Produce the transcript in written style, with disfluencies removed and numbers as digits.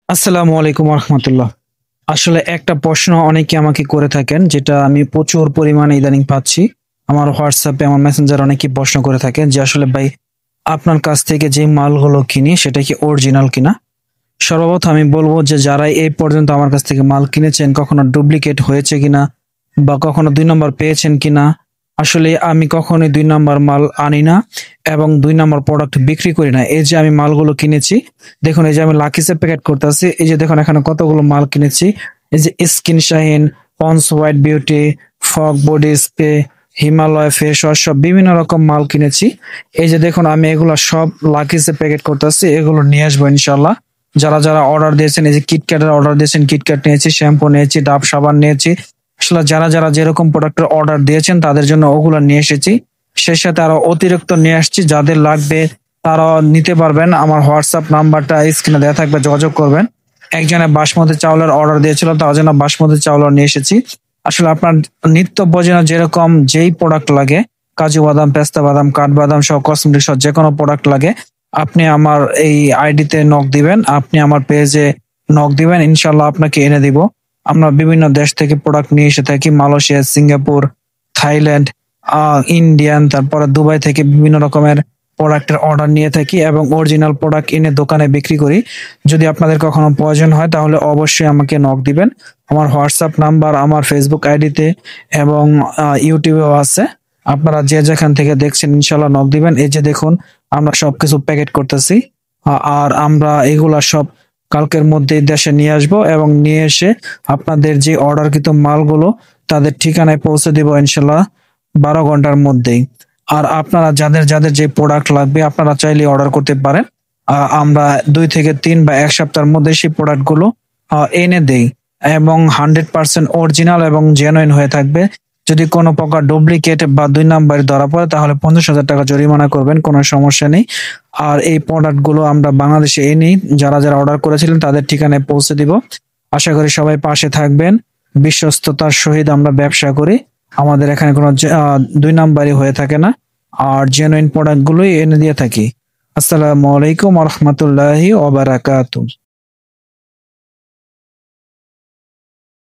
আসসালামু আলাইকুম রহমতুল্লাহ। আসলে একটা প্রশ্ন অনেকে আমাকে করে থাকেন, যেটা আমি প্রচুর পরিমাণে ইদানিং পাচ্ছি। আমার হোয়াটসঅ্যাপে, আমার মেসেঞ্জার অনেকেই প্রশ্ন করে থাকেন যে আসলে ভাই, আপনার কাছ থেকে যে মালগুলো কিনি সেটা কি অরিজিনাল কিনা। সর্বপ্রথম আমি বলবো যে যারা এই পর্যন্ত আমার কাছ থেকে মাল কিনেছেন, কখনো ডুপ্লিকেট হয়েছে কিনা বা কখনো ২ নম্বর পেয়েছেন কিনা। আসলে আমি কখনোই ২ নম্বর মাল আনি না এবং ২ নম্বর প্রোডাক্ট বিক্রি করি না। এই যে আমি মালগুলো কিনেছি, দেখুন এই যে আমি লাকিসের প্যাকেট করতেছি, এই যে দেখুন এখানে কতগুলো মাল কিনেছি। এই যে skin shine, ponds white beauty, fog body spray, Himalaya face wash, সব বিভিন্ন রকম মাল কিনেছি। এই যে দেখুন আমি এগুলো সব লাকিসে প্যাকেট করতেছি, এগুলো নিয়ে আসবো ইনশাল্লাহ। যারা যারা অর্ডার দিয়েছেন, এই যে কিটক্যাটের অর্ডার দিয়েছেন, কিটক্যাট নিয়েছি, শ্যাম্পু নিয়েছি, ডাব সাবান নিয়েছি। আসলে যারা যারা যেরকম প্রোডাক্টের অর্ডার দিয়েছেন তাদের জন্য ওগুলো নিয়ে এসেছি। সেই সাথে আরো অতিরিক্ত নিয়ে আসছি, যাদের লাগবে তারা নিতে পারবেন। আমার হোয়াটসঅ্যাপ নাম্বারটা স্ক্রিনে দেওয়া থাকবে, যোগাযোগ করবেন। একজনে বাসমতি চাউলের অর্ডার দিয়েছিল, তার জন্য বাসমতি চাউলও নিয়ে এসেছি। আসলে আপনার নিত্য প্রয়োজনীয় যেরকম যেই প্রোডাক্ট লাগে, কাজু বাদাম, পেস্তা বাদাম, কাঠবাদাম সহ কসমেটিক সহ যে কোনো প্রোডাক্ট লাগে, আপনি আমার এই আইডিতে নক দিবেন, আপনি আমার পেজে নক দিবেন, ইনশাল্লাহ আপনাকে এনে দিব। আমরা বিভিন্ন দেশ থেকে প্রোডাক্ট নিয়ে এসে থাকি, মালয়েশিয়া, সিঙ্গাপুর, থাইল্যান্ড, ইন্ডিয়ান, তারপরে দুবাই থেকে বিভিন্ন রকমের প্রোডাক্টের অর্ডার নিয়ে থাকি এবং অরিজিনাল প্রোডাক্ট এনে দোকানে বিক্রি করি। যদি আপনাদের কখনো প্রয়োজন হয় তাহলে অবশ্যই আমাকে নক দিবেন। আমার হোয়াটসঅ্যাপ নাম্বার আমার ফেসবুক আইডিতে এবং ইউটিউবেও আছে। আপনারা যে যেখান থেকে দেখছেন ইনশাল্লাহ নক দিবেন। এই যে দেখুন আমরা সবকিছু প্যাকেট করতেছি, আর আমরা এগুলা সব কালকের মধ্যে দেশে নিয়ে আসব এবং নিয়ে এসে আপনাদের যে অর্ডারকৃত মালগুলো তাদের ঠিকানায় পৌঁছে দিব ইনশাল্লাহ 12 ঘন্টার মধ্যেই। আর আপনারা যাদের যাদের যে প্রোডাক্ট লাগবে আপনারা চাইলে অর্ডার করতে পারেন। আমরা 2 থেকে 3 বা 1 সপ্তাহের মধ্যে সেই প্রোডাক্ট গুলো এনে দেই এবং 100% অরিজিনাল এবং জেনুইন হয়ে থাকবে। যদি কোনো প্রকার ডুপ্লিকেট বা 2 নম্বর ধরা পড়ে তাহলে 50,000 টাকা জরিমানা করবেন, কোনো সমস্যা নেই। আর এই প্রোডাক্ট গুলো আমরা বাংলাদেশে এনেই যারা যারা অর্ডার করেছিলেন তাদের ঠিকানায় পৌঁছে দিব। আশা করি সবাই পাশে থাকবেন। বিশ্বস্ততার সহিত আমরা ব্যবসা করি, আমাদের এখানে কোনো 2 নম্বরই হয়ে থাকে না, আর জেনুইন প্রোডাক্ট গুলোই এনে দিয়ে থাকি। আসসালামু আলাইকুম রহমতুল্লাহি ওয়া বারাকাতুহু।